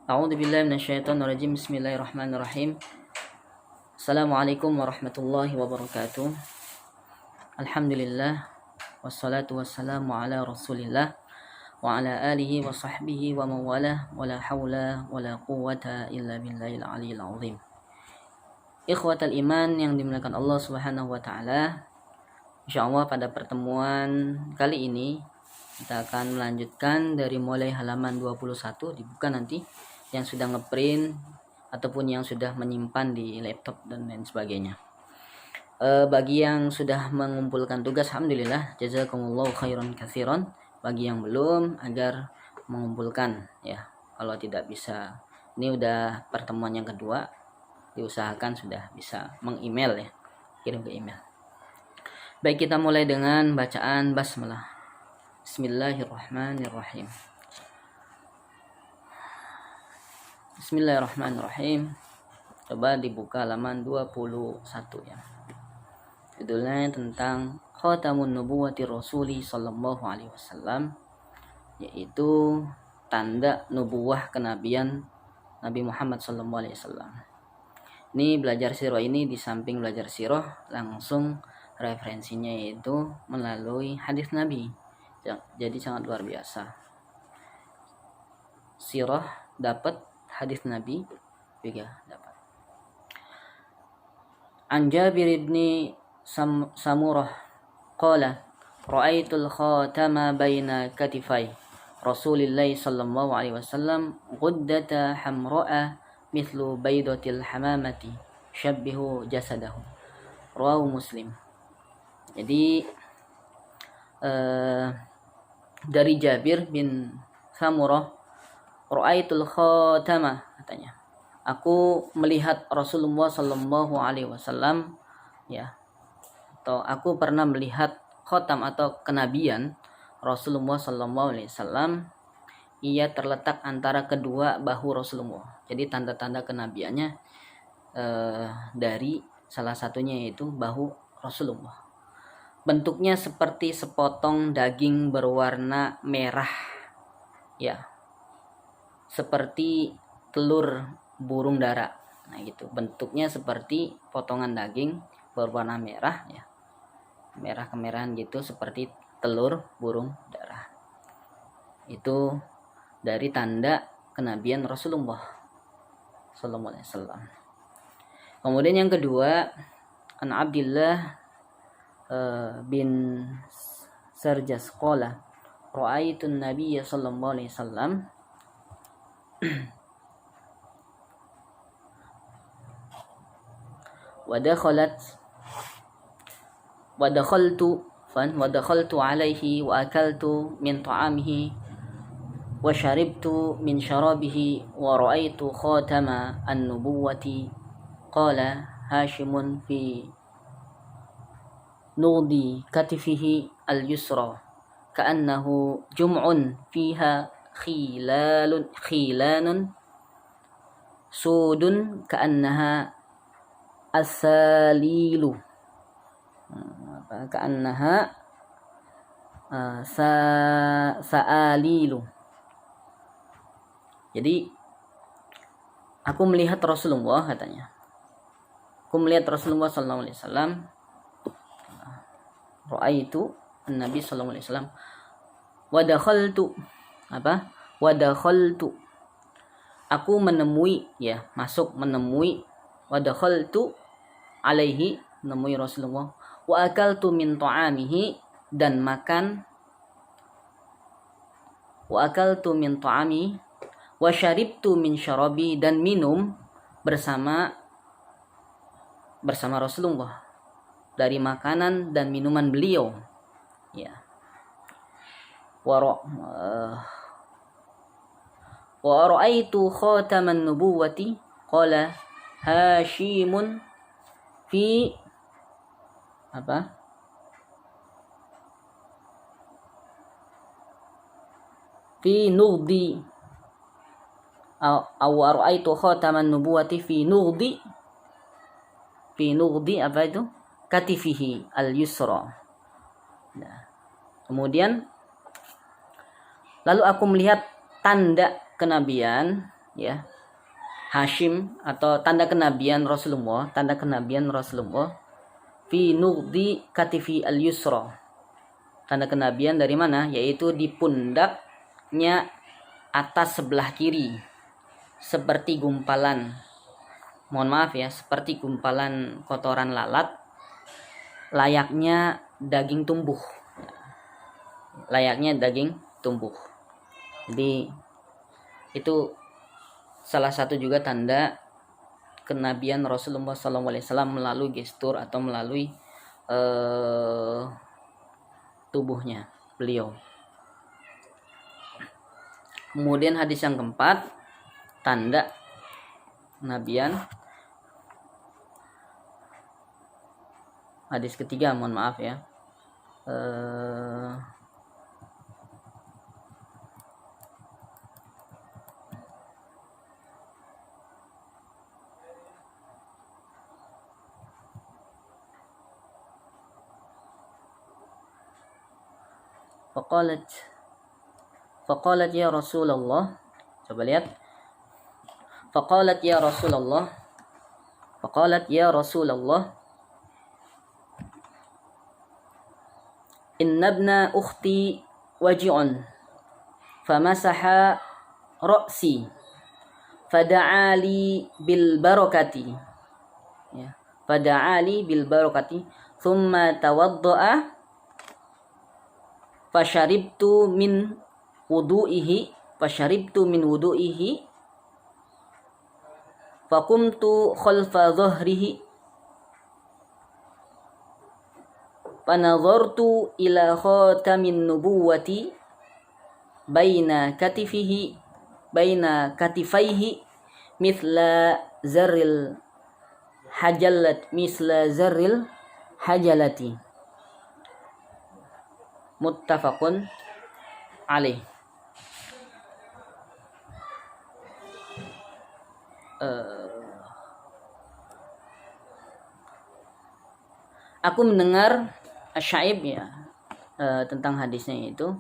A'udzu billahi minasyaitonir rajim. Bismillahirrahmanirrahim. Assalamualaikum warahmatullahi wabarakatuh. Alhamdulillah wassalatu wassalamu ala Rasulillah wa ala alihi wa sahbihi wa mawalah wa la haula wa la quwwata illa billahil aliyil azim. Ikhwatal iman yang dimuliakan Allah Subhanahu wa taala. Insyaallah pada pertemuan kali ini kita akan melanjutkan dari mulai halaman 21, dibuka nanti, yang sudah ngeprint ataupun yang sudah menyimpan di laptop dan lain sebagainya. Bagi yang sudah mengumpulkan tugas, alhamdulillah, jazakumullahu khairan katsiran. Bagi yang belum, agar mengumpulkan ya. Kalau tidak bisa, ini udah pertemuan yang kedua, diusahakan sudah bisa meng-email ya, kirim ke email. Baik, kita mulai dengan bacaan basmalah. Bismillahirrahmanirrahim. Bismillahirrahmanirrahim. Coba dibuka halaman 21 ya. Judulnya tentang Khatamun Nubuwati Rasuli sallallahu alaihi wasallam, yaitu tanda nubuwah kenabian Nabi Muhammad sallallahu alaihi wasallam. Ini belajar sirah ini, di samping belajar sirah, langsung referensinya yaitu melalui hadis Nabi. Jadi sangat luar biasa. Sirah dapat, hadis Nabi juga dapat. An Jabir ibn Samurah qala ra'aitul khatama baina katifai Rasulillah sallallahu alaihi wasallam ghuddata hamra'a mithlu baydatil hamamati syabbihu jasadahu. Rawahu Muslim. Jadi dari Jabir bin Samurah, ra'aitul khatama, katanya, aku melihat Rasulullah sallallahu alaihi wasallam ya, atau aku pernah melihat khatam atau kenabian Rasulullah sallallahu alaihi wasallam. Ia terletak antara kedua bahu Rasulullah. Jadi tanda-tanda kenabiannya dari salah satunya yaitu bahu Rasulullah. Bentuknya seperti sepotong daging berwarna merah ya, seperti telur burung dara. Nah gitu, bentuknya seperti potongan daging berwarna merah ya, merah kemerahan gitu, seperti telur burung dara. Itu dari tanda kenabian Rasulullah sallallahu alaihi wasallam. Kemudian yang kedua, an Abdullah bin Sarjas qala ra'aitun nabiyya sallallahu alaihi wasallam ودخلت عليه وأكلت من طعامه وشربت من شرابه ورأيت خاتم النبوة قال هاشم في نغض كتفه اليسرى كأنه جمع فيها خيلان سود كأنها الساليل كأنها سآليل. Jadi aku melihat Rasulullah, katanya, aku melihat Rasulullah sallallahu alaihi wasallam, ra'aitu an-nabi sallallahu alaihi wasallam wa dakhaltu aku menemui ya, masuk, menemui, wa dakhaltu alaihi, menemui Rasulullah, wa akaltu min ta'amihi, dan makan, wa akaltu min ta'ami wa syaribtu min syarabi, dan minum bersama Rasulullah dari makanan dan minuman beliau ya. Wa ra'aitu khataman nubuwati qala Hashimun fi fi nughdi aw ra'aitu khataman nubuwati fi nughdi apa itu? Katifihi al-yusra. Nah, kemudian lalu aku melihat tanda kenabian ya, Hashim atau tanda kenabian Rasulullah, fi nughdi katifi al-yusra. Tanda kenabian dari mana? Yaitu di pundaknya atas sebelah kiri, seperti gumpalan, mohon maaf ya, seperti gumpalan kotoran lalat, layaknya daging tumbuh. Jadi itu salah satu juga tanda kenabian Rasulullah SAW melalui gestur atau melalui tubuhnya beliau. Kemudian hadis yang keempat, tanda kenabian. Hadis ketiga, mohon maaf ya. Faqalat ya Rasulullah. Coba lihat. Faqalat ya Rasulullah. Inna ibna ukhti waji'un. Famasaha ra'si. Fada'ali bil barakati. Ya. Fada'ali bil barakati. Thumma tawadda'a. Fasharibtu min wudu'ihi Fakumtu khalfa dhahrihi Fanadhartu ila khatamin nubuwati baina katifaihi mithla zarril hajalati. Muttafaqun alaih. Aku mendengar Asy-Sya'ib ya, tentang hadisnya itu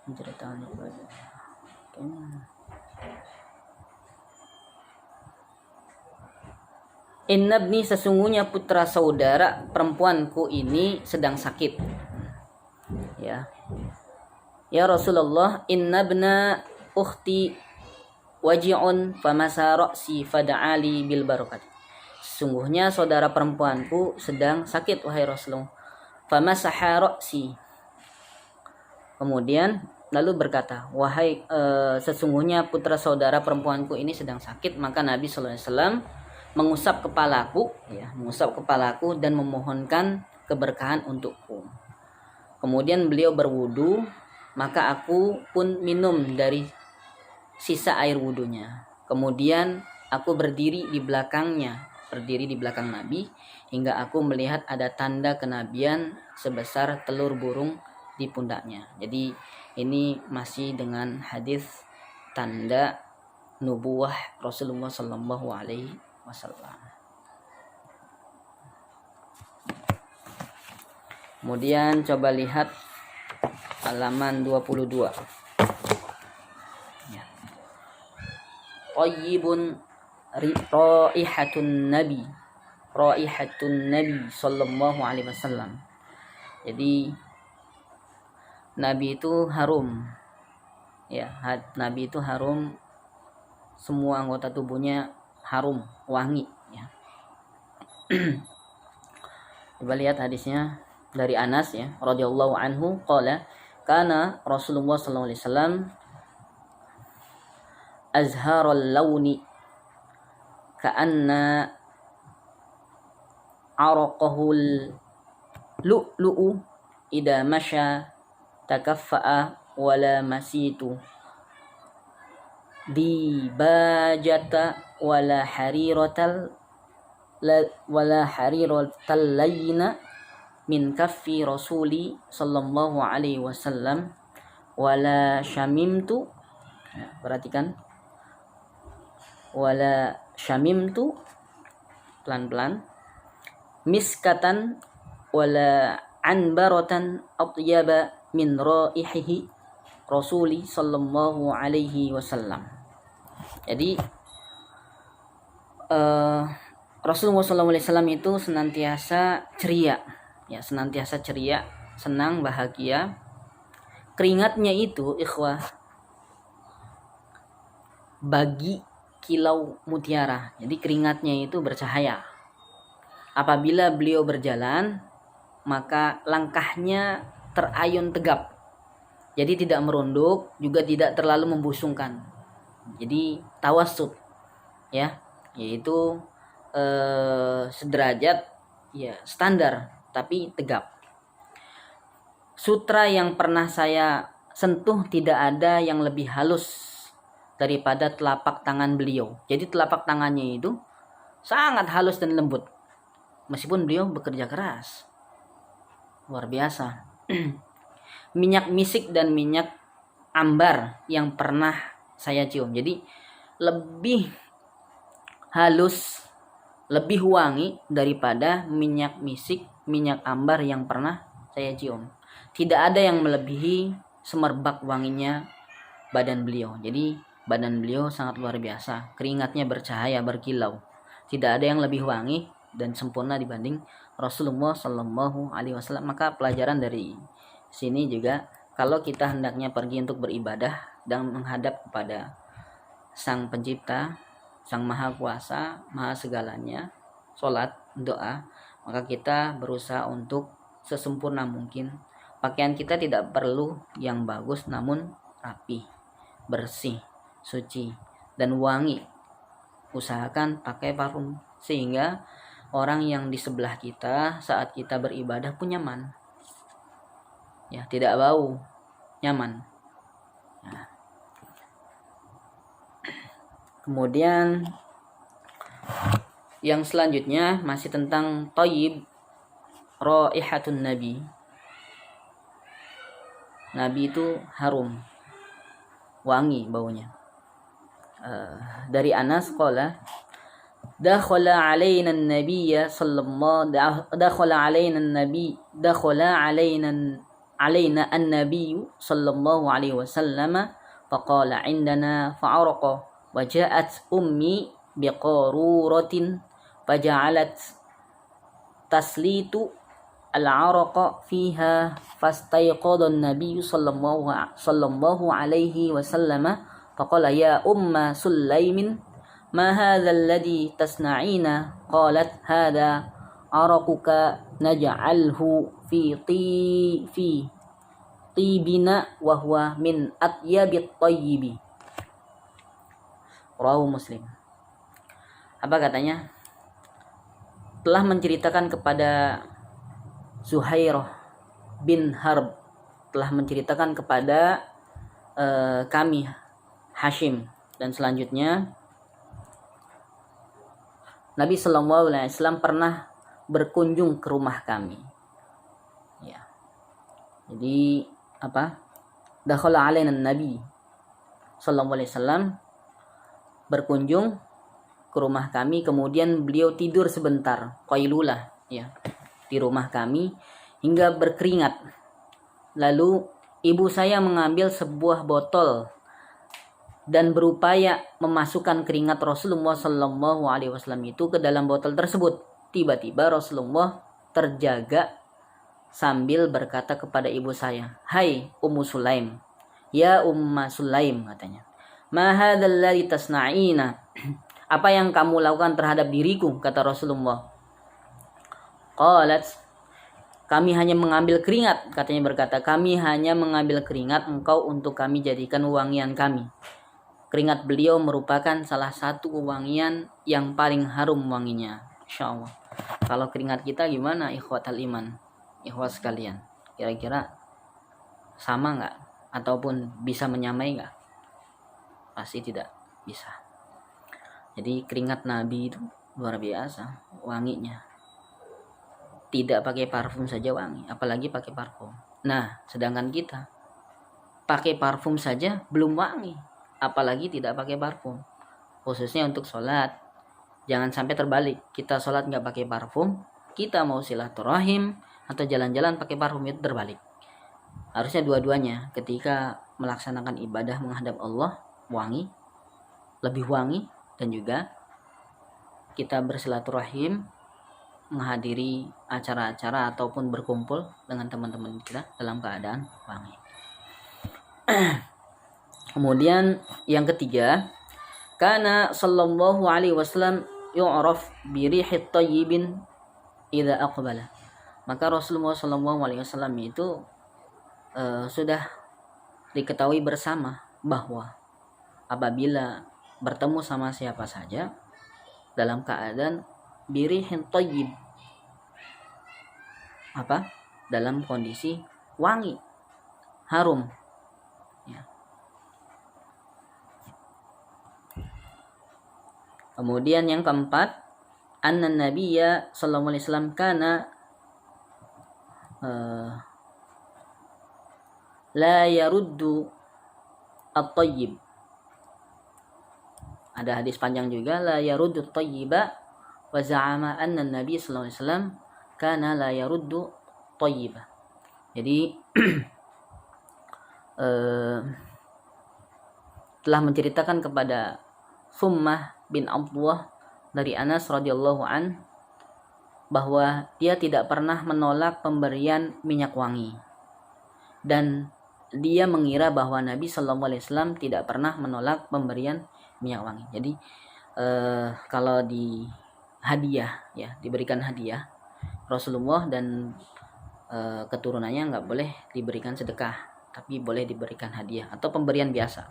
menceritakan Inna ibni, sesungguhnya putra saudara perempuanku ini sedang sakit. Ya. Ya Rasulullah, inna ibna ukhti waji'un famasa ra'si fada'ali bil barakat. Sesungguhnya saudara perempuanku sedang sakit, wahai Rasulullah. Famasaha ra'si. Kemudian lalu berkata, wahai sesungguhnya putra saudara perempuanku ini sedang sakit, maka Nabi sallallahu alaihi wasallam mengusap kepalaku dan memohonkan keberkahan untukku. Kemudian beliau berwudu, maka aku pun minum dari sisa air wudunya. Kemudian aku berdiri di belakang Nabi hingga aku melihat ada tanda kenabian sebesar telur burung di pundaknya. Jadi ini masih dengan hadis tanda nubuwah Rasulullah sallallahu alaihi wasallam. Kemudian coba lihat halaman 22. Ya. Tayyibun raihatun nabi sallallahu alaihi wasallam. Jadi Nabi itu harum. Ya, Nabi itu harum, semua anggota tubuhnya harum, wangi ya. Coba lihat hadisnya dari Anas ya, radhiyallahu anhu, qala kana Rasulullah sallallahu alaihi wasallam azharul launi ka'anna araqahul lu'lu'u ida masya takaffa'a wala masitu dibajata wala hariratal layna min kaffi rasuli sallallahu alaihi wasallam wala syamimtu. Perhatikan, wala syamimtu, pelan-pelan, miskatan wala anbaratan atyaba min raihihi Rasuli sallallahu alaihi wasallam. Jadi Rasulullah sallallahu alaihi wasallam itu senantiasa ceria, ya, senantiasa ceria, senang, bahagia. Keringatnya itu, ikhwah, bagi kilau mutiara. Jadi keringatnya itu bercahaya. Apabila beliau berjalan, maka langkahnya terayun tegap. Jadi tidak merunduk, juga tidak terlalu membusungkan. Jadi tawassut, ya, yaitu sederajat, ya, standar tapi tegap. Sutra yang pernah saya sentuh tidak ada yang lebih halus daripada telapak tangan beliau. Jadi telapak tangannya itu sangat halus dan lembut. Meskipun beliau bekerja keras. Luar biasa. Minyak misik dan minyak ambar yang pernah saya cium. Jadi lebih halus, lebih wangi daripada minyak misik, minyak ambar yang pernah saya cium. Tidak ada yang melebihi semerbak wanginya badan beliau. Jadi badan beliau sangat luar biasa. Keringatnya bercahaya, berkilau. Tidak ada yang lebih wangi dan sempurna dibanding Rasulullah Sallallahu Alaihi Wasallam. Maka pelajaran dari sini juga, kalau kita hendaknya pergi untuk beribadah dan menghadap kepada Sang Pencipta, Sang Maha Kuasa, Maha segalanya, sholat, doa, maka kita berusaha untuk sesempurna mungkin. Pakaian kita tidak perlu yang bagus, namun rapi, bersih, suci, dan wangi. Usahakan pakai parfum sehingga orang yang di sebelah kita saat kita beribadah pun nyaman, ya, tidak bau, nyaman. Ya. Kemudian yang selanjutnya masih tentang thayyib, raihatun nabi. Nabi itu harum, wangi baunya. Dari Anas qala dakhala alaina an-nabiy sallallahu alaina an-nabiy sallallahu alaihi wasallam faqala indana fa'araqa wa ja'at ummi biqaruratin faja'alat taslitu al-araqa fiha fastayqadha an-nabiy sallallahu alaihi wasallam faqala ya umma Sulaimin ma hadha alladhi tasna'ina qalat hadha araquka naj'alhu fi tibina wa huwa min atyabit thayyibi. Rawahu Muslim. Apa katanya? Telah menceritakan kepada Zuhairah bin Harb, telah menceritakan kepada kami Hashim, dan selanjutnya Nabi Sallallahu Alaihi Wasallam pernah berkunjung ke rumah kami. Ya. Jadi apa? Dakhala alaina Nabi Sallallahu Alaihi Wasallam berkunjung ke rumah kami, kemudian beliau tidur sebentar, qailulah, ya, di rumah kami hingga berkeringat. Lalu ibu saya mengambil sebuah botol dan berupaya memasukkan keringat Rasulullah Sallallahu Alaihi Wasallam itu ke dalam botol tersebut. Tiba-tiba Rasulullah terjaga sambil berkata kepada ibu saya, "Hai Ummu Sulaim, ya Umma Sulaim," katanya, "Ma hadzal ladzi tasna'ina?" Apa yang kamu lakukan terhadap diriku, kata Rasulullah. Qalat, kami hanya mengambil keringat, katanya berkata, kami hanya mengambil keringat engkau untuk kami jadikan wangian kami. Keringat beliau merupakan salah satu wangian yang paling harum wanginya. Insyaallah. Kalau keringat kita gimana, ikhwatal iman, ikhwat sekalian? Kira-kira sama nggak? Ataupun bisa menyamai nggak? Pasti tidak bisa. Jadi keringat Nabi itu luar biasa wanginya. Tidak pakai parfum saja wangi, apalagi pakai parfum. Nah, sedangkan kita pakai parfum saja belum wangi, apalagi tidak pakai parfum. Khususnya untuk sholat, jangan sampai terbalik. Kita sholat nggak pakai parfum, kita mau silaturahim atau jalan-jalan pakai parfum, itu terbalik. Harusnya dua-duanya. Ketika melaksanakan ibadah menghadap Allah wangi, lebih wangi, dan juga kita bersilaturahim, menghadiri acara-acara ataupun berkumpul dengan teman-teman kita dalam keadaan wangi. Kemudian yang ketiga, kana sallallahu alaihi wasallam yu'raf bi rihit tayyibin idza aqbala. Maka Rasulullah sallallahu alaihi wasallam itu sudah diketahui bersama bahwa apabila bertemu sama siapa saja dalam keadaan birihin tayyib, dalam kondisi wangi, harum, ya. Kemudian yang keempat, anna nabiyya sallallahu alaihi wasallam kana la yaruddu at-tayyib. Ada hadis panjang juga, la yaruddu at-tayyiba wa za'ama anna nabi sallallahu alaihi wasallam kana la yaruddu tayyiba. Jadi telah menceritakan kepada Thummah bin Abdullah dari Anas radhiyallahu an bahwa dia tidak pernah menolak pemberian minyak wangi, dan dia mengira bahwa Nabi sallallahu alaihi wasallam tidak pernah menolak pemberian minyak wangi. Jadi kalau di hadiah, ya, diberikan hadiah, Rasulullah dan keturunannya nggak boleh diberikan sedekah, tapi boleh diberikan hadiah atau pemberian biasa,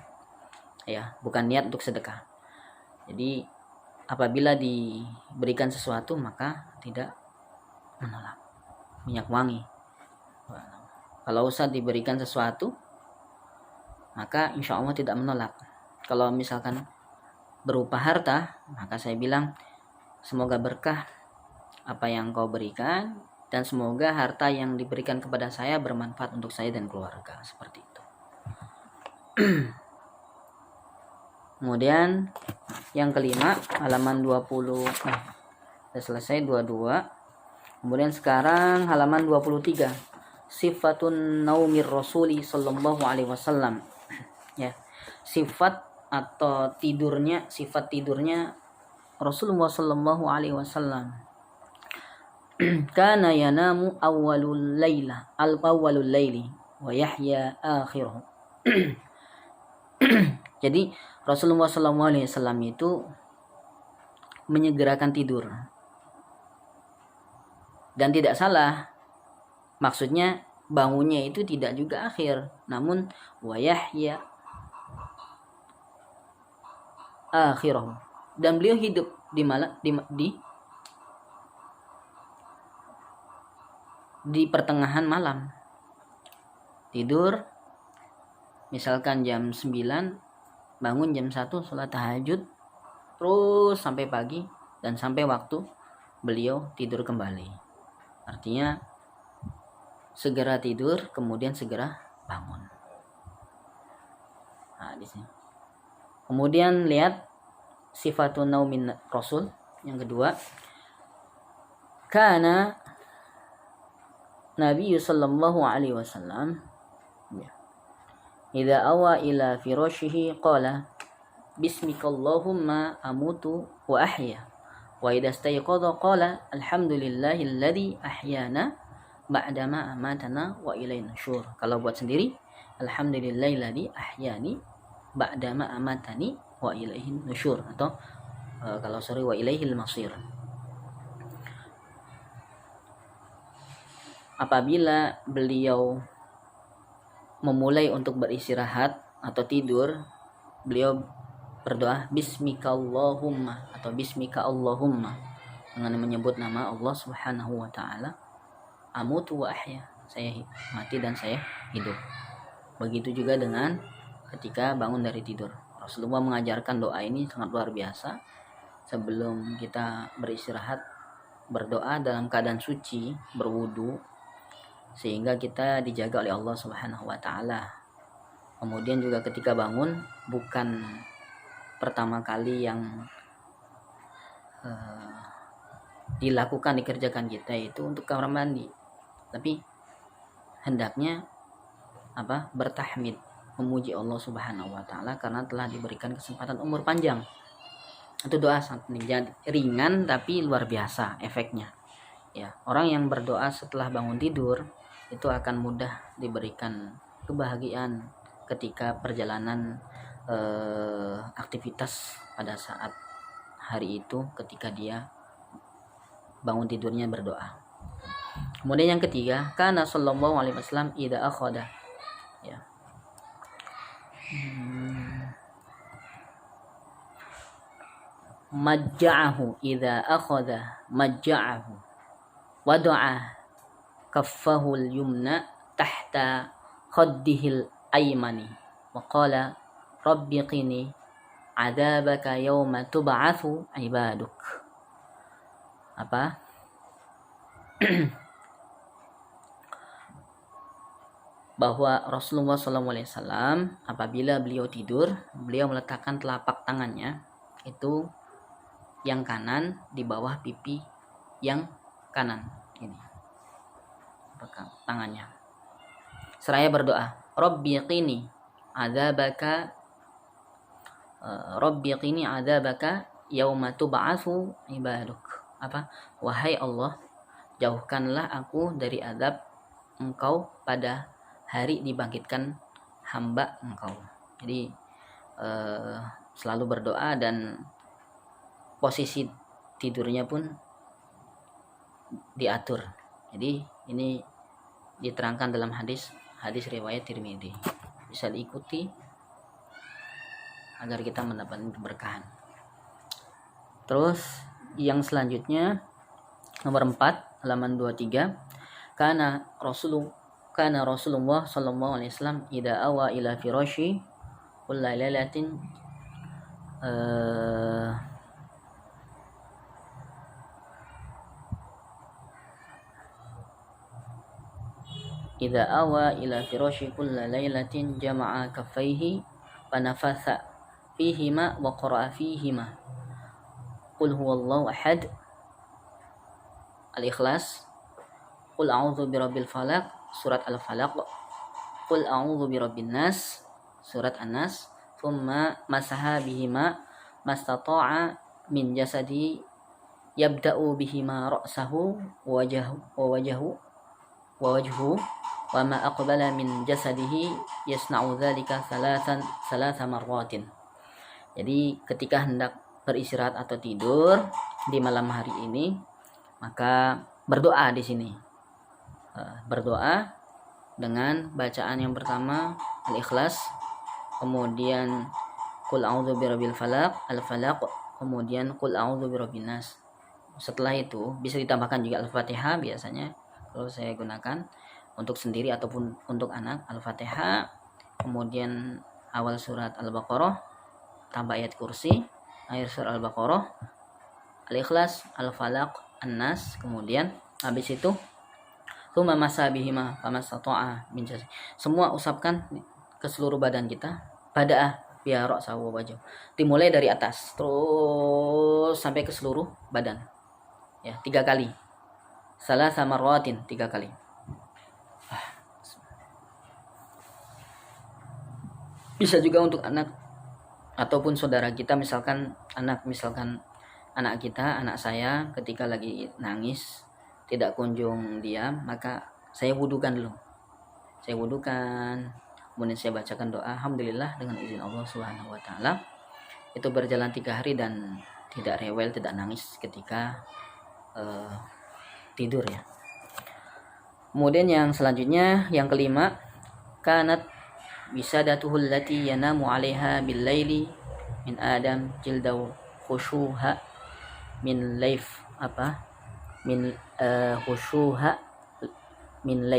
ya, bukan niat untuk sedekah. Jadi apabila diberikan sesuatu maka tidak menolak minyak wangi. Kalau usah diberikan sesuatu maka insya Allah tidak menolak. Kalau misalkan berupa harta, maka saya bilang semoga berkah apa yang kau berikan, dan semoga harta yang diberikan kepada saya bermanfaat untuk saya dan keluarga, seperti itu. Kemudian yang kelima, halaman 20, sudah selesai 22. Kemudian sekarang halaman 23, sifatun naumir rasuli sallallahu alaihi wasallam, ya, sifat atau tidurnya, sifat tidurnya Rasulullah sallallahu alaihi wasallam. Kana yanamu awwalul laili wa yahya akhiruhu. Jadi Rasulullah sallallahu alaihi wasallam itu menyegerakan tidur. Dan tidak salah. Maksudnya bangunnya itu tidak juga akhir, namun wa yahya akhiruhu. Dan beliau hidup di pertengahan malam. Tidur misalkan jam 9, bangun jam 1, sholat tahajud, terus sampai pagi dan sampai waktu beliau tidur kembali. Artinya segera tidur kemudian segera bangun. Nah, di sini. Kemudian lihat sifatun naumin Rasul yang kedua. Kana Nabi sallallahu alaihi wasallam idza awa ila firashihi qala bismikallahumma amutu wa ahya wa idza istayqadha qala alhamdulillahilladzi ahyana ba'dama amatana wa ilaihi nusyur. Kalau buat sendiri alhamdulillahilladzi ahyani ba'dama amatani wa ilaihi nusyur, atau kalau sorry wa ilaihil masir. Apabila beliau memulai untuk beristirahat atau tidur, beliau berdoa bismikallahumma atau bismika Allahumma, dengan menyebut nama Allah Subhanahu wa taala. Amutu wa ahya, saya mati dan saya hidup. Begitu juga dengan ketika bangun dari tidur. Rasulullah mengajarkan doa ini sangat luar biasa. Sebelum kita beristirahat, berdoa dalam keadaan suci, berwudu, sehingga kita dijaga oleh Allah Subhanahu wa taala. Kemudian juga ketika bangun, bukan pertama kali yang dikerjakan kita itu untuk kamar mandi, tapi hendaknya bertahmid, memuji Allah Subhanahu wa taala karena telah diberikan kesempatan umur panjang. Itu doa sangat ringan tapi luar biasa efeknya. Ya, orang yang berdoa setelah bangun tidur itu akan mudah diberikan kebahagiaan ketika perjalanan aktivitas pada saat hari itu ketika dia bangun tidurnya berdoa. Kemudian yang ketiga, kana sallallahu alaihi wasallam idza akhadha, ya. Majja'ahu idza akhadha majja'ahu wada'a kaffahu al-yumna tahta khaddihil aymani wa qala rabbi qini adzabaka yawma tub'atsu ibaduk. Apa? Bahwa Rasulullah SAW apabila beliau tidur, beliau meletakkan telapak tangannya itu yang kanan di bawah pipi yang kanan, ini tangannya, seraya berdoa, Rabbi qini adzabaka yauma tub'atsu ibaduk. Apa? Wahai Allah, jauhkanlah aku dari azab engkau pada hari dibangkitkan hamba engkau. Jadi selalu berdoa dan posisi tidurnya pun diatur. Jadi ini diterangkan dalam hadis riwayat Tirmidzi. Bisa diikuti agar kita mendapatkan keberkahan. Terus yang selanjutnya nomor 4 halaman 23, Kana Rasulullah sallallahu alaihi wasallam idza awa ila firashi kullu lailatin idza awa ila firashi kullu lailatin jama'a kaffaihi fanafatha fihima wa qara'a fihima qul huwallahu ahad, Al-Ikhlas, qul a'udzu birabbil falaq, surat Al-Falaq, qul a'udzu birabbin nas, surat An-Nas, thumma masaha bihima mastata'a min jasadi yabda'u bihima ra'sahu wa wajhu wa ma aqbala min jasadihi yasna'u dzalika thalatha marratin. Jadi ketika hendak beristirahat atau tidur di malam hari ini, maka berdoa di sini. Berdoa dengan bacaan yang pertama Al-Ikhlas, kemudian Qul a'udzu birabbil falaq, Al-Falaq, kemudian Qul a'udzu birabbin nas. Setelah itu bisa ditambahkan juga Al-Fatihah biasanya kalau saya gunakan untuk sendiri ataupun untuk anak. Al-Fatihah, kemudian awal surat Al-Baqarah tambah ayat kursi, akhir surat Al-Baqarah, Al-Ikhlas, Al-Falaq, An-Nas, kemudian habis itu tsumma masabihima famastata'a min jasad. Semua usapkan ke seluruh badan kita, bada'ah biya ra'sa wa wajh. Dimulai dari atas terus sampai ke seluruh badan. Ya, 3 kali. Salasa marratin, 3 kali. Bisa juga untuk anak ataupun saudara kita, misalkan anak kita, anak saya ketika lagi nangis tidak kunjung diam, maka saya wudukan dulu. Kemudian saya bacakan doa alhamdulillah dengan izin Allah Subhanahu wa taala. Itu berjalan 3 hari dan tidak rewel, tidak nangis ketika tidur ya. Kemudian yang selanjutnya yang kelima, kanat bisadatuhul lati yanamu 'alaiha bil laili min adam jildahu khushuha min laif khushuha min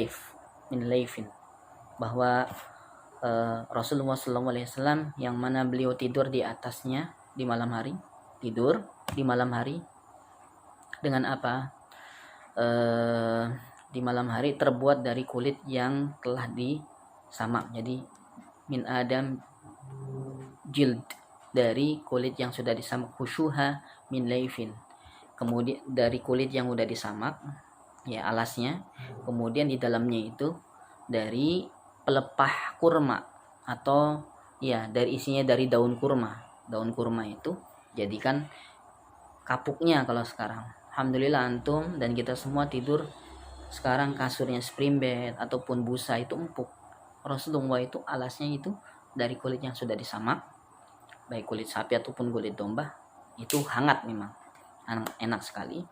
laifin, bahwa Rasulullah SAW yang mana beliau tidur di atasnya di malam hari, tidur di malam hari dengan apa? Di malam hari terbuat dari kulit yang telah disamak. Jadi min adam jild, dari kulit yang sudah disamak, khushuha min laifin, kemudian dari kulit yang sudah disamak ya alasnya, kemudian di dalamnya itu dari pelepah kurma atau ya isinya dari daun kurma. Daun kurma itu jadikan kapuknya kalau sekarang. Alhamdulillah antum dan kita semua tidur sekarang kasurnya spring bed ataupun busa itu empuk. Rasulullah itu alasnya itu dari kulit yang sudah disamak, baik kulit sapi ataupun kulit domba, itu hangat memang, enak sekali.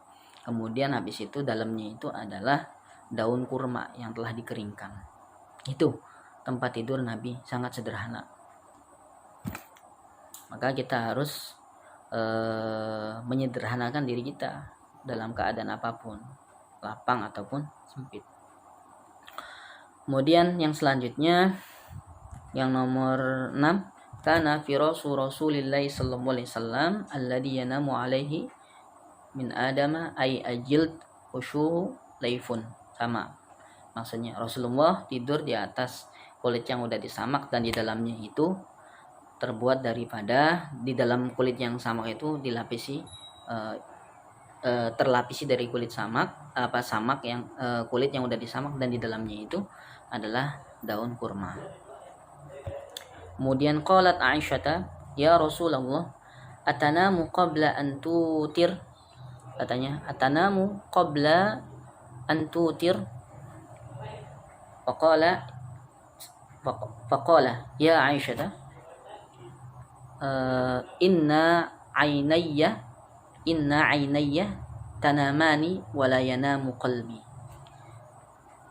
Kemudian habis itu dalamnya itu adalah daun kurma yang telah dikeringkan. Itu tempat tidur Nabi, sangat sederhana. Maka kita harus menyederhanakan diri kita dalam keadaan apapun, lapang ataupun sempit. Kemudian yang selanjutnya, yang nomor 6, kana firasu Rasulillahi sallallahu alaihi wasallam alladhi yanamu alaihi min adama ay ajild khushuhu laifun. Sama maksudnya, Rasulullah tidur di atas kulit yang udah disamak dan di dalamnya itu terbuat daripada, di dalam kulit yang samak itu dilapisi terlapisi dari kulit samak, kulit yang udah disamak dan di dalamnya itu adalah daun kurma. Kemudian qalat Aisyata, ya Rasulullah, atanamu qabla an tutir. Katanya, atanamu qabla an tutir. Faqala ya Aisyata, inna ainayya tanamani wala yanamu qalbi.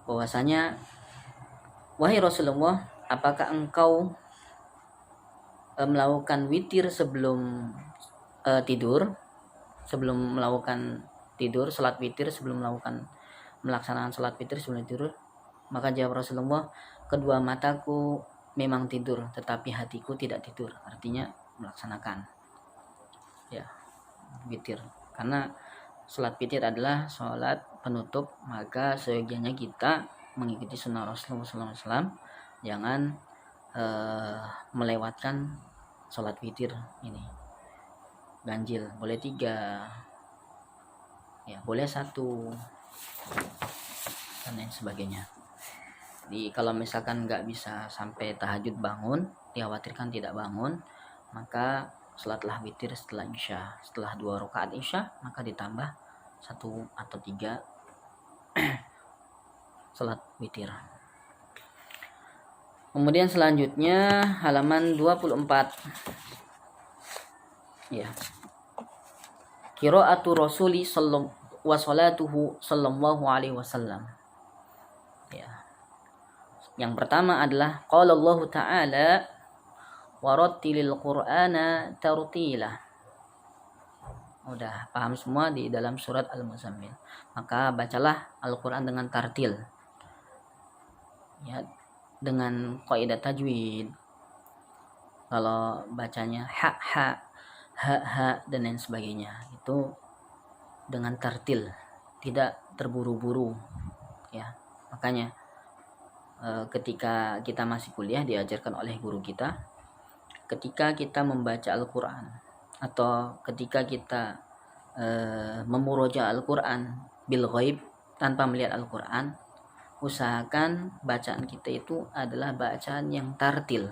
Bahwasanya, wahai Rasulullah, apakah engkau melakukan witir sebelum tidur, sebelum melakukan tidur, salat witir sebelum melaksanakan salat witir sebelum tidur? Maka jawab Rasulullah, kedua mataku memang tidur, tetapi hatiku tidak tidur. Artinya melaksanakan ya witir, karena salat witir adalah salat penutup. Maka seyogianya kita mengikuti sunnah Rasulullah SAW, jangan melewatkan salat witir ini. Ganjil boleh 3, ya boleh 1, dan lain sebagainya. Jadi kalau misalkan nggak bisa sampai tahajud bangun, dikhawatirkan tidak bangun, maka salatlah witir setelah isya. Setelah 2 rakaat isya, maka ditambah 1 atau 3 salat witir. Kemudian selanjutnya halaman 24. Ya. Qira'atu Rasuli wa salatuhu sallallahu alaihi wasallam. Ya. Yang pertama adalah qala Allah Ta'ala warattilil Qur'ana tartila. Udah paham semua di dalam surat Al-Muzammil. Maka bacalah Al-Qur'an dengan tartil. Ya, dengan kaidah tajwid. Kalau bacanya ha dan lain sebagainya, itu dengan tartil, tidak terburu-buru ya. Makanya ketika kita masih kuliah diajarkan oleh guru kita, ketika kita membaca Al-Qur'an atau ketika kita memuroja Al-Qur'an bil ghaib, tanpa melihat Al-Qur'an, usahakan bacaan kita itu adalah bacaan yang tartil,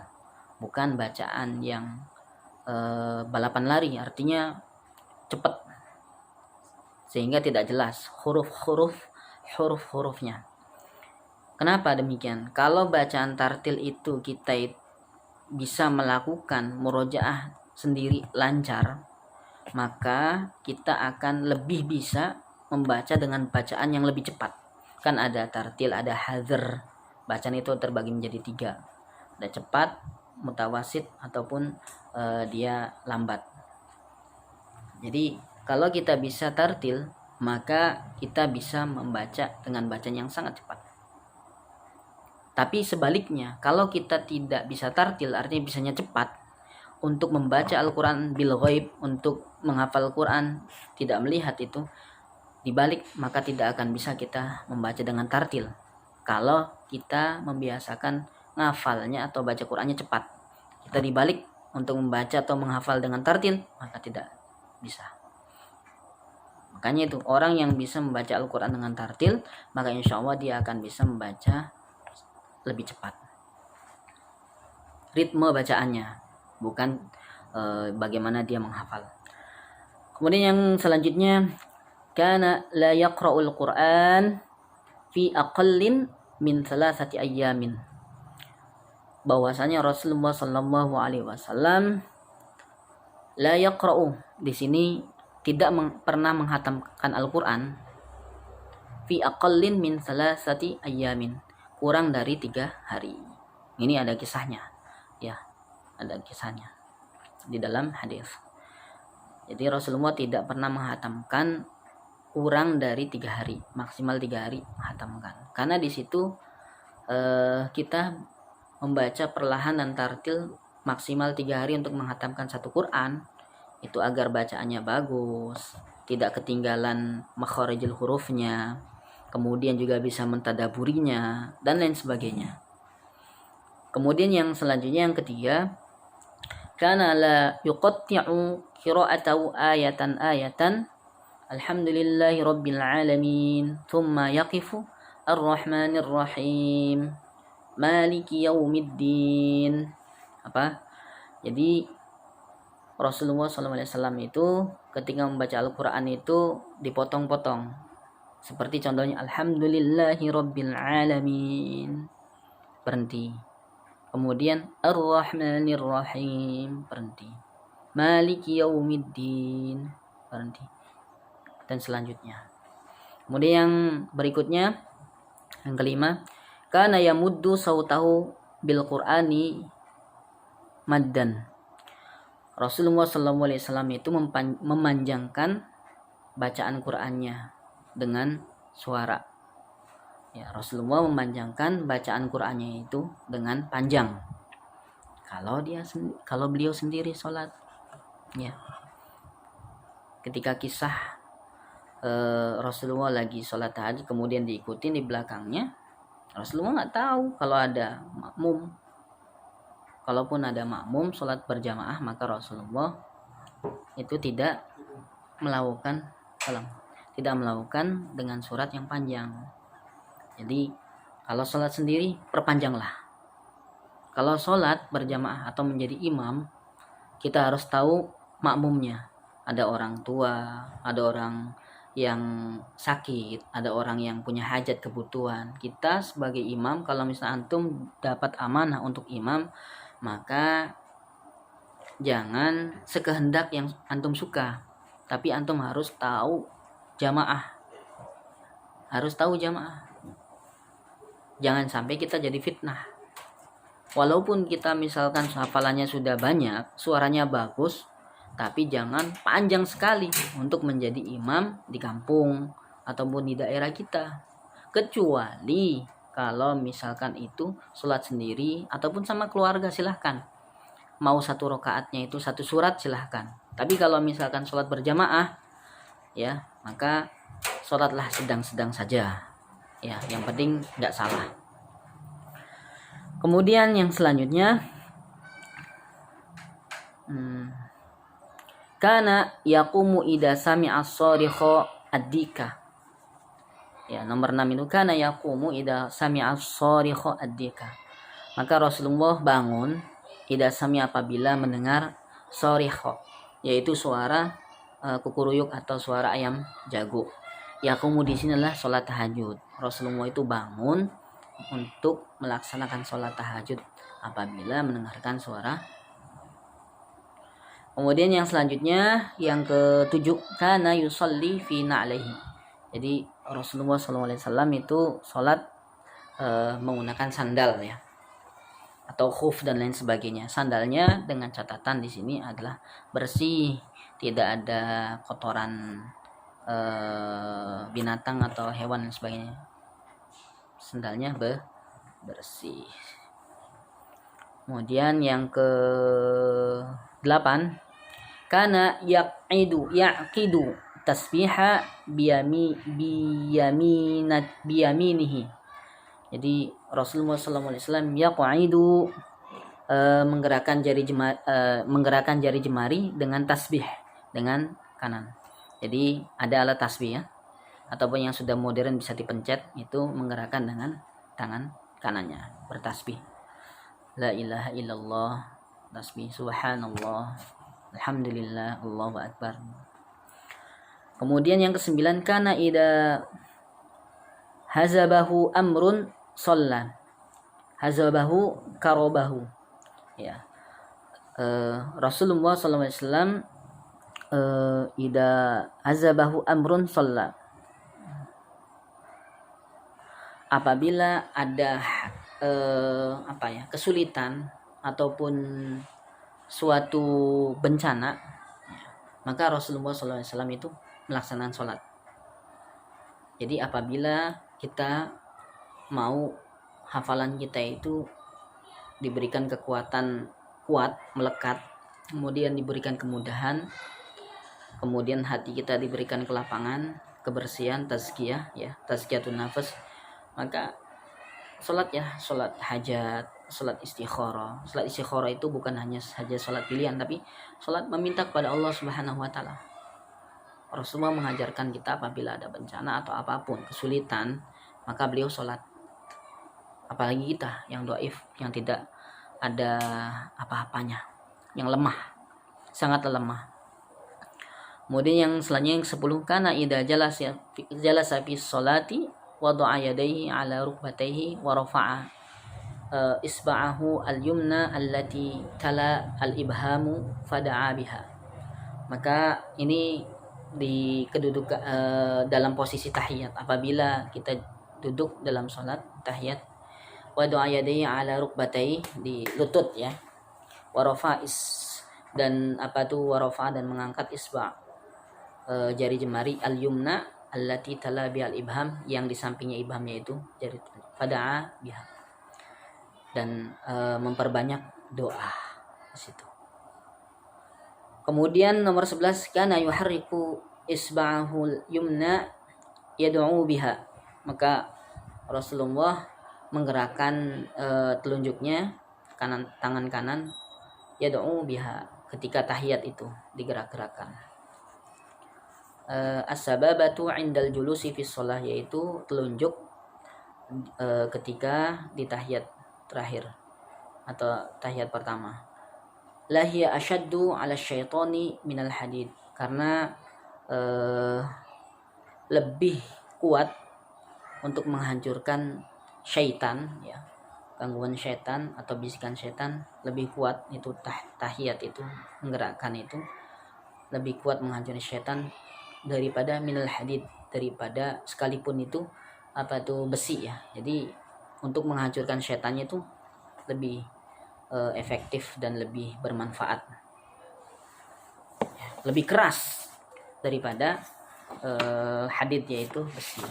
bukan bacaan yang balapan lari, artinya cepat sehingga tidak jelas huruf-hurufnya. Kenapa demikian? Kalau bacaan tartil itu kita bisa melakukan murojaah sendiri lancar, maka kita akan lebih bisa membaca dengan bacaan yang lebih cepat. Kan ada tartil, ada hadhr. Bacaan itu terbagi menjadi 3. Ada cepat, mutawasit, ataupun dia lambat. Jadi kalau kita bisa tartil, maka kita bisa membaca dengan bacaan yang sangat cepat. Tapi sebaliknya, kalau kita tidak bisa tartil, artinya bisanya cepat, untuk membaca Al-Quran bil ghaib, untuk menghafal Al-Quran tidak melihat itu, dibalik, maka tidak akan bisa kita membaca dengan tartil kalau kita membiasakan ngafalnya atau baca Qurannya cepat. Kita dibalik untuk membaca atau menghafal dengan tartil, maka tidak bisa. Makanya itu, orang yang bisa membaca Al-Quran dengan tartil, maka insya Allah dia akan bisa membaca lebih cepat. ritme bacaannya, bukan bagaimana dia menghafal. Kemudian yang selanjutnya, kana la yaqra'ul Qur'an fi aqallin min thalathati ayyamin. Bahwasanya Rasulullah sallallahu alaihi wasallam la yaqra'u, di sini tidak pernah menghatamkan Al-Qur'an fi aqallin min thalathati ayyamin, kurang dari 3 hari. Ini ada kisahnya. Ya, ada kisahnya di dalam hadis. Jadi Rasulullah tidak pernah menghatamkan kurang dari 3 hari, maksimal 3 hari menghatamkan. Karena di situ kita membaca perlahan dan tartil maksimal 3 hari untuk menghatamkan satu Quran, itu agar bacaannya bagus, tidak ketinggalan makharijul hurufnya, kemudian juga bisa mentadaburinya dan lain sebagainya. Kemudian yang selanjutnya, yang ketiga, kana la yuqatti'u qira'atahu ayatan alhamdulillahi rabbil alamin thumma yaqifu ar-rahmanir rahim maliki yaumiddin. Jadi Rasulullah SAW itu ketika membaca Al-Quran itu dipotong-potong, seperti contohnya alhamdulillahi rabbil alamin, berhenti. Kemudian ar-rahmanir rahim, berhenti. Maliki yaumiddin, berhenti. Dan selanjutnya. Kemudian yang berikutnya, yang kelima, kana yamuddu sautahu bil Qur'ani maddan. Rasulullah SAW itu memanjangkan bacaan Qur'annya dengan suara. Ya, Rasulullah memanjangkan bacaan Qur'annya itu dengan panjang. Kalau beliau sendiri sholat, ya. Ketika kisah Rasulullah lagi sholat tahajud, kemudian diikutin di belakangnya, Rasulullah nggak tahu kalau ada makmum. Kalaupun ada makmum sholat berjamaah, maka Rasulullah itu tidak melakukan dengan surat yang panjang. Jadi kalau sholat sendiri perpanjanglah. Kalau sholat berjamaah atau menjadi imam, kita harus tahu makmumnya. Ada orang tua, ada orang yang sakit, ada orang yang punya hajat kebutuhan. Kita sebagai imam, kalau misalnya antum dapat amanah untuk imam, maka jangan sekehendak yang antum suka, tapi antum harus tahu jamaah. Jangan sampai kita jadi fitnah. Walaupun kita misalkan hafalannya sudah banyak, suaranya bagus, tapi jangan panjang sekali untuk menjadi imam di kampung ataupun di daerah kita. Kecuali kalau misalkan itu sholat sendiri ataupun sama keluarga, silahkan. Mau 1 rakaatnya itu 1 surat, silahkan. Tapi kalau misalkan sholat berjamaah, ya, maka sholatlah sedang-sedang saja. Ya, yang penting nggak salah. Kemudian yang selanjutnya, kana yaqumu idza sami'a as-sarikha ad-dika. Ya, nomor 6 itu kana yaqumu idza sami'a as-sarikha ad-dika. Maka Rasulullah bangun idza sami'a, apabila mendengar sarikha, yaitu suara kukuruyuk atau suara ayam jago. Yaqumu di sinilah sholat tahajud. Rasulullah itu bangun untuk melaksanakan sholat tahajud apabila mendengarkan suara. Kemudian yang selanjutnya, yang ke-7, kana yusalli fi na'lihi. Jadi Rasulullah SAW itu sholat menggunakan sandal, ya, atau khuf dan lain sebagainya. Sandalnya dengan catatan di sini adalah bersih, tidak ada kotoran binatang atau hewan dan sebagainya. Sandalnya bersih. Kemudian yang ke-8, kana yaqidu tasbiha biyaminihi. Jadi Rasulullah SAW yaqidu menggerakkan jari jemari dengan tasbih dengan kanan. Jadi ada alat tasbih, ya, ataupun yang sudah modern bisa dipencet, itu menggerakkan dengan tangan kanannya bertasbih. la ilaha illallah, tasbih subhanallah, alhamdulillah, Allahu akbar. Kemudian yang kesembilan, kana ida hazabahu amrun shalla. Hazabahu karobahu. Ya. Rasulullah SAW ida hazabahu amrun shalla. Apabila ada kesulitan ataupun suatu bencana, maka Rasulullah SAW itu melaksanakan sholat. Jadi apabila kita mau hafalan kita itu diberikan kekuatan kuat, melekat, kemudian diberikan kemudahan, kemudian hati kita diberikan kelapangan, kebersihan, tazkiyah, ya, tazkiyatun nafas, maka sholat hajat, sholat istikharah. Sholat istikharah itu bukan hanya saja sholat pilihan, tapi sholat meminta kepada Allah Subhanahu wa Ta'ala. Rasulullah mengajarkan kita apabila ada bencana atau apapun kesulitan, maka beliau sholat. Apalagi kita yang dhaif, yang tidak ada apa-apanya, yang lemah, sangat lemah. Kemudian yang selanjutnya yang 10, kana idza jalasa fi sholati wada'a yadayhi ala rukbatayhi wa rafa'a isba'ahu al-yumna allati tala al-ibhamu fada'a biha. Maka ini di kedudukan dalam posisi tahiyat. Apabila kita duduk dalam sholat tahiyat, wada'a yadayhi ala rukbatayhi, di lutut ya, wa rafa'a dan dan mengangkat isba' jari jemari al-yumna allati tala bi al-ibham, yang di sampingnya ibhamnya itu jari fada'a biha, dan memperbanyak doa di situ. Kemudian nomor 11, kana yuharriku isba'ahul yumna yad'u biha. Maka Rasulullah menggerakkan telunjuknya tangan kanan, yad'u biha, ketika tahiyat itu digerak-gerakkan. As-sababatu 'indal julusi fi shalah, yaitu telunjuk ketika di tahiyat terakhir atau tahiyat pertama. La hiya ashaddu 'ala syaitani minal hadid, karena lebih kuat untuk menghancurkan syaitan, ya, gangguan syaitan atau bisikan syaitan, lebih kuat itu tahiyat itu, menggerakkan itu lebih kuat menghancurkan syaitan daripada minal hadid, daripada sekalipun itu besi ya. Jadi untuk menghancurkan syaitannya itu lebih efektif dan lebih bermanfaat, lebih keras daripada hadid, yaitu besi.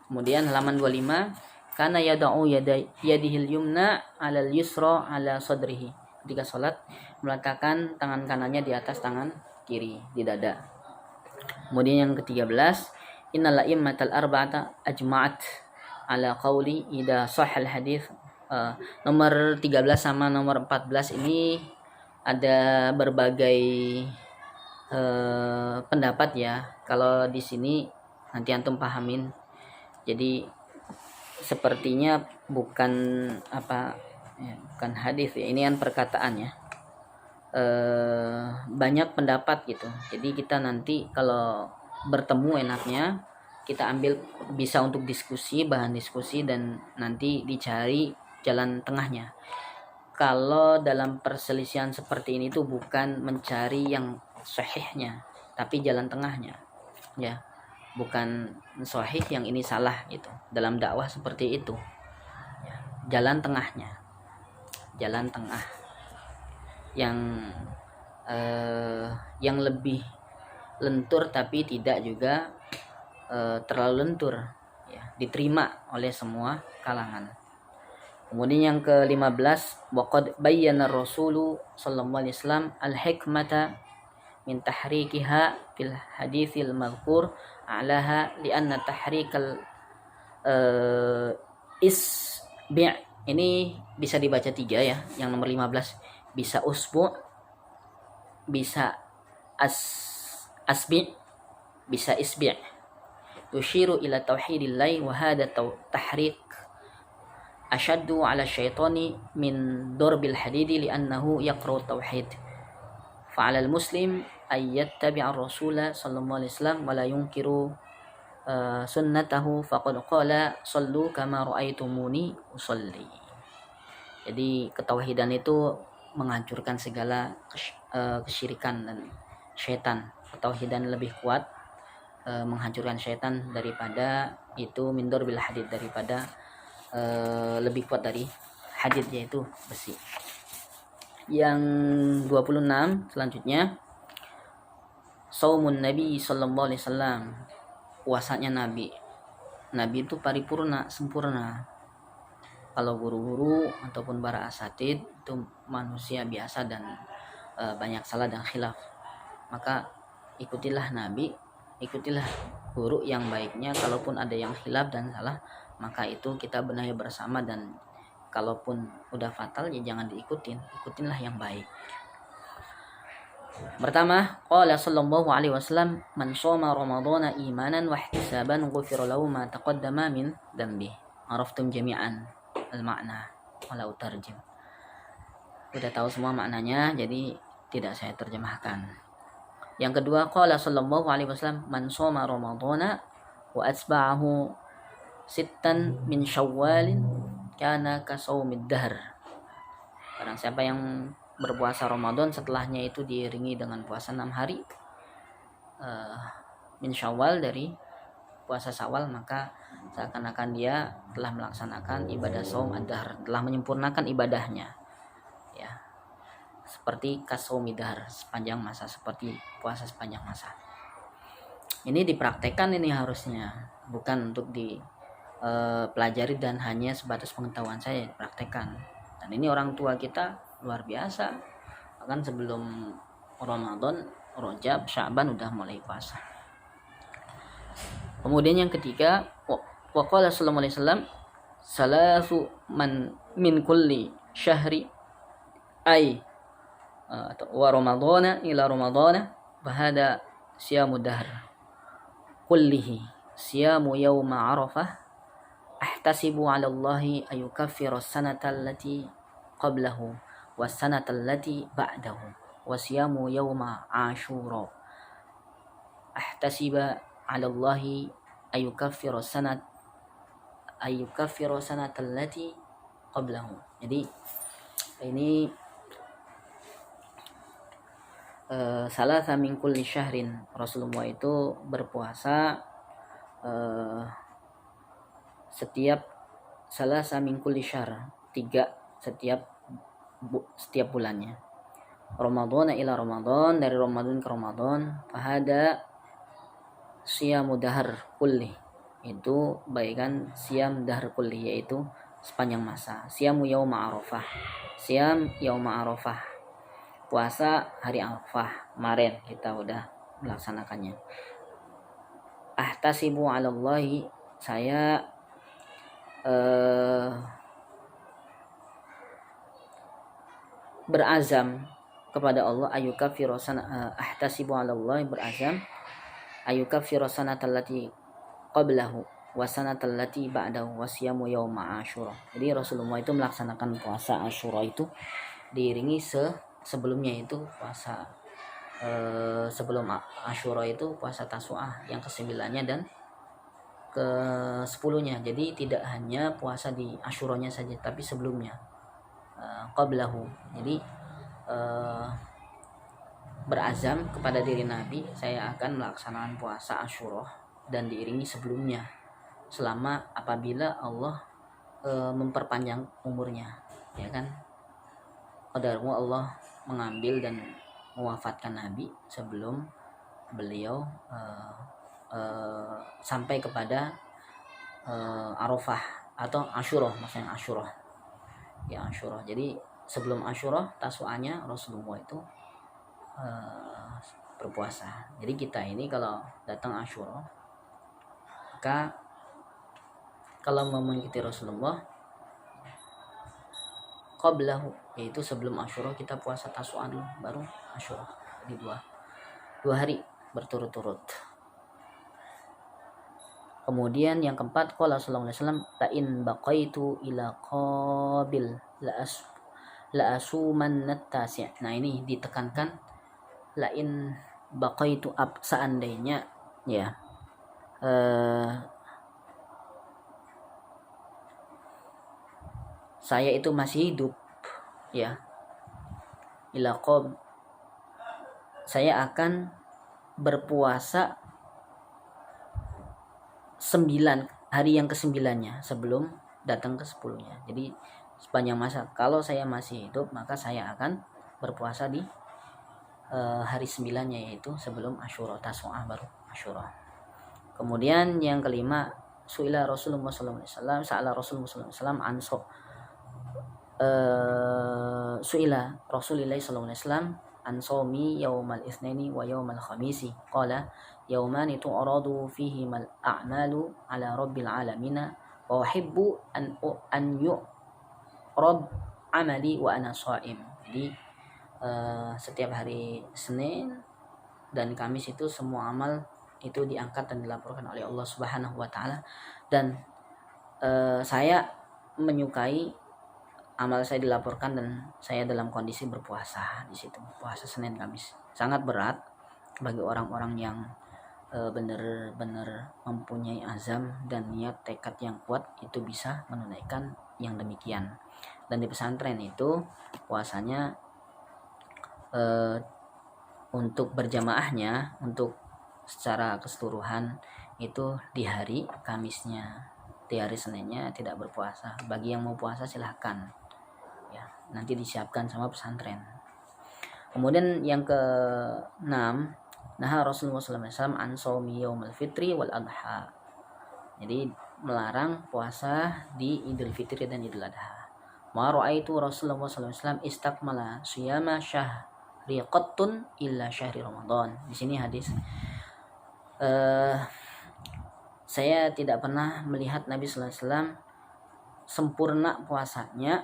Kemudian halaman 25, kana yada'u yadihil yumna 'alal yusra 'ala sadrihi, ketika salat meletakkan tangan kanannya di atas tangan kiri di dada. Kemudian yang ke-13, innal a'immatal arba'ata ajma'at ala qawli idza sahhal hadits. Nomor 13 sama nomor 14 ini ada berbagai pendapat ya. Kalau di sini nanti antum pahamin. Jadi sepertinya bukan bukan hadis ya, ini kan perkataan ya. Banyak pendapat gitu. Jadi kita nanti kalau bertemu enaknya kita ambil, bisa untuk diskusi, bahan diskusi, dan nanti dicari jalan tengahnya. Kalau dalam perselisihan seperti ini tuh bukan mencari yang sahihnya, tapi jalan tengahnya ya, bukan sahih yang ini salah gitu. Dalam dakwah seperti itu ya, jalan tengahnya, jalan tengah yang lebih lentur tapi tidak juga terlalu lentur ya, diterima oleh semua kalangan. Kemudian yang ke-15, waqad bayyana Rasulu sallallahu alaihi wasallam al-hikmata min tahrikiha fil haditsil madhkur alaha lianna tahrikal isbi', ini bisa dibaca 3 ya. Yang nomor 15 bisa usbu', bisa asbi', bisa isbi', yushiru ila tauhidillahi wa hadha tahrik ashaddu 'ala syaitani min darbil hadidi li'annahu yaqra'u tauhid. Fa'ala al-muslim ay yattabi'a ar-rasula sallallahu alaihi wasallam wa la yunkiru sunnatahu faqad qala sallu kama ra'aitumuni usolli. Jadi ketauhidan itu menghancurkan segala kesyirikan dan syaitan. Ketauhidan lebih kuat menghancurkan syaitan daripada itu, mindor bil hadid, daripada lebih kuat dari hadid, yaitu besi. Yang 26 selanjutnya, saumun nabi sallallahu alaihi wasallam, puasanya nabi. Nabi itu paripurna, sempurna. Kalau guru-guru ataupun para asatid itu manusia biasa dan banyak salah dan khilaf, maka ikutilah nabi, ikutilah guru yang baiknya. Kalaupun ada yang khilaf dan salah, maka itu kita benahi bersama, dan kalaupun udah fatal ya jangan diikutin, ikutinlah yang baik. Pertama, qala sallallahu alaihi wasallam, man shoma ramadhana imanan wa ihtisaban ghufira lahu ma taqaddama min dhanbi. Araftum jami'an al-makna wala utarjim. Udah tahu semua maknanya, jadi tidak saya terjemahkan. Yang kedua, qala sallallahu alaihi wasallam, man shoma ramadhana wa atba'ahu sittan min syawalin kana ka shaumid dahr. Barang siapa yang berpuasa Ramadan setelahnya itu diiringi dengan puasa 6 hari min syawal, dari puasa Syawal, maka seakan-akan dia telah melaksanakan ibadah saum ad-dahr, telah menyempurnakan ibadahnya, ya, seperti kasaumidar, sepanjang masa, seperti puasa sepanjang masa. Ini dipraktekkan, ini harusnya, bukan untuk dipelajari dan hanya sebatas pengetahuan saya, dipraktekkan. Dan ini orang tua kita luar biasa, bahkan sebelum Ramadan, Rajab, Sya'ban udah mulai puasa. Kemudian yang ketiga, wa qala sallallahu alaihi wasallam, salasu man min kulli syahri ay wa ramadhana ila ramadhana bahada siyamu dahr kullihi siyamu yawma arafah ahtasibu 'ala Allahi ayukaffira as-sanata allati qablahu was-sanata allati ba'dahu wa siyamu yawma ashura ahtasiba 'ala Allahi ayukaffira sanata allati qablahu. Jadi ini salasa min kulli syahrin, Rasulullah itu berpuasa setiap salasa min kulli syahr, 3 setiap bulannya. Ramadhana ila Ramadan, dari Ramadan ke Ramadan, fahada siyamu dahr kulli, itu baikan siam dahr kulli, yaitu sepanjang masa. Siyamu yauma arafah, siam yauma arafah, puasa hari Arafah, kemarin kita udah melaksanakannya. Ahtasibu 'ala Allahi, saya berazam kepada Allah, ayukaffira ahtasibu 'ala Allahi, berazam ayukaffira sanatal lati qablahu wa sanatal lati ba'dahu wa siyamu yauma asyura. Jadi Rasulullah itu melaksanakan puasa Asyura itu diiringi sebelumnya itu puasa sebelum Asyura itu puasa Tasu'ah yang ke-9-nya dan ke-10-nya. Jadi tidak hanya puasa di Asyuranya saja, tapi sebelumnya, qablahu. Jadi berazam kepada diri Nabi, saya akan melaksanakan puasa Asyura dan diiringi sebelumnya, selama apabila Allah memperpanjang umurnya, ya kan. Qadarmu Allah mengambil dan mewafatkan Nabi sebelum beliau sampai kepada Arafah atau Asyura, maksudnya Asyura, ya Asyura. Jadi sebelum Asyura, Tasu'anya Rasulullah itu berpuasa. Jadi kita ini kalau datang Asyura, maka kalau mau mengikuti Rasulullah, qablahu, yaitu sebelum Asyura kita puasa Tasu'ah dulu, baru Asyura. Jadi dua hari berturut-turut. Kemudian yang keempat, qala sallallahu alaihi wasallam, la in baqaitu ila qabil la asuman tasi'. Nah, ini ditekankan, la in baqaitu seandainya ya saya itu masih hidup ya, ila qab, saya akan berpuasa 9 hari yang ke-9-nya sebelum datang ke 10-nya. Jadi sepanjang masa kalau saya masih hidup, maka saya akan berpuasa di hari 9-nya, yaitu sebelum Asyura, Tasu'ah baru Asyura. Kemudian yang kelima, suila Rasulullah sallallahu alaihi wasallam, sa'ala Rasulullah sallallahu alaihi wasallam anso suila Rasulullah sallallahu alaihi wasallam an shaumi yaumal itsnaini wa yaumal khamisi, qala yaumani tu'radu fihi mal a'malu ala rabbil alamin wa uhibbu an yu'rad amali wa ana shaim. Jadi setiap hari Senin dan Kamis itu semua amal itu diangkat dan dilaporkan oleh Allah Subhanahu wa taala, dan saya menyukai amal saya dilaporkan dan saya dalam kondisi berpuasa di situ. Puasa Senin Kamis sangat berat bagi orang-orang yang benar-benar mempunyai azam dan niat tekad yang kuat, itu bisa menunaikan yang demikian. Dan di pesantren itu puasanya untuk berjamaahnya, untuk secara keseluruhan itu di hari Kamisnya. Di hari Seninnya tidak berpuasa. Bagi yang mau puasa silahkan ya, nanti disiapkan sama pesantren. Kemudian yang ke-6, nah Rasulullah SAW an shaumi yaumil fitri wal adha. Jadi melarang puasa di Idul Fitri dan Idul Adha. Ma ra'aitu Rasulullah SAW istakmala siyama syahri qattun illa syahri Ramadan. Di sini hadis saya tidak pernah melihat Nabi sallallahu alaihi wasallam sempurna puasanya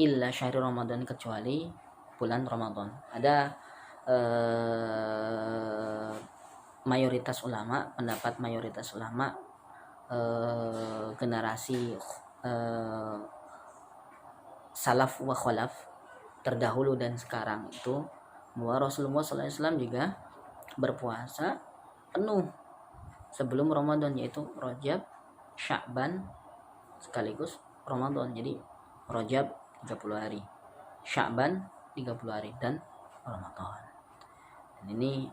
illa syahri Ramadan, kecuali bulan Ramadan. Ada mayoritas ulama, pendapat mayoritas ulama generasi salaf wa khalaf, terdahulu dan sekarang, itu bahwa Rasulullah SAW juga berpuasa penuh sebelum Ramadan, yaitu Rajab, Sya'ban sekaligus Ramadan. Jadi Rajab 30 hari, Sya'ban 30 hari, dan Ramadan. Dan ini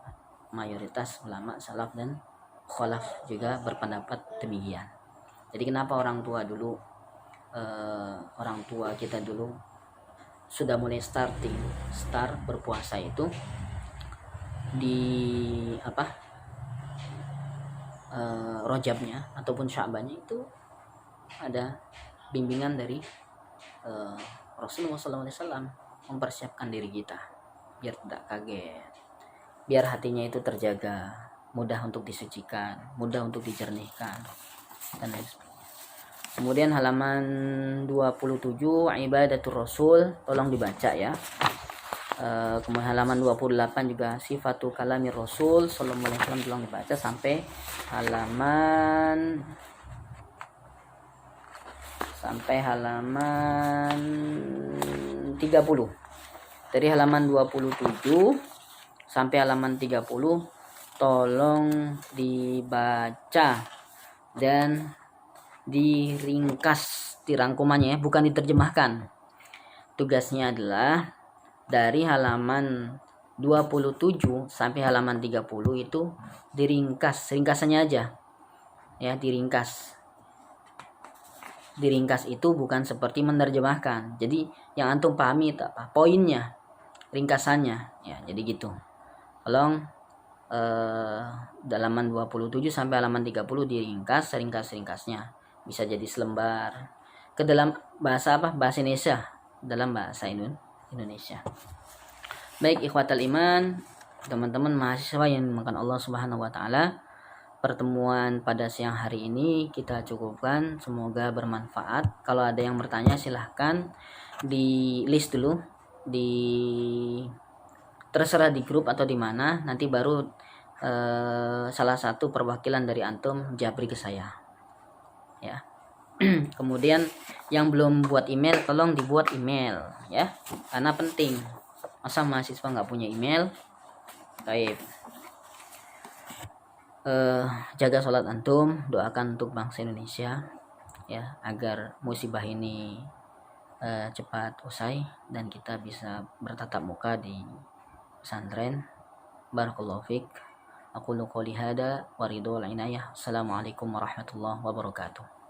mayoritas ulama salaf dan khalaf juga berpendapat demikian. Jadi kenapa orang tua kita dulu sudah mulai start berpuasa itu di Rajabnya ataupun Sya'bannya, itu ada bimbingan dari Rasulullah SAW mempersiapkan diri kita biar tidak kaget, biar hatinya itu terjaga, mudah untuk disucikan, mudah untuk dijernihkan, dan lain sebagainya. Kemudian halaman 27, ibadatul Rasul, tolong dibaca ya. Kemudian halaman 28 juga sifatu kalami Rasul sallallahu alaihi wasallam, tolong dibaca sampai halaman 30. Dari halaman 27 sampai halaman 30 tolong dibaca dan diringkas di rangkumannya, bukan diterjemahkan. Tugasnya adalah dari halaman 27 sampai halaman 30 itu diringkas, ringkasannya aja ya, diringkas itu bukan seperti menerjemahkan. Jadi yang antum pahami itu apa poinnya, ringkasannya ya, jadi gitu. Tolong halaman 27 sampai halaman 30 diringkas, ringkas-ringkasnya bisa jadi selembar ke dalam bahasa bahasa Indonesia, dalam bahasa Indonesia. Baik ikhwatal iman, teman-teman mahasiswa yang dimuliakan Allah Subhanahu wa taala, pertemuan pada siang hari ini kita cukupkan, semoga bermanfaat. Kalau ada yang bertanya silahkan di list dulu, terserah di grup atau di mana, nanti baru salah satu perwakilan dari antum jabri ke saya ya. Kemudian yang belum buat email tolong dibuat email ya, karena penting. Masa mahasiswa nggak punya email? Baik. Jaga sholat antum, doakan untuk bangsa Indonesia ya, agar musibah ini cepat usai dan kita bisa bertatap muka di pesantren. Barakallahu fiik. Aku qouli hada wa ridul inayah. Assalamualaikum warahmatullahi wabarakatuh.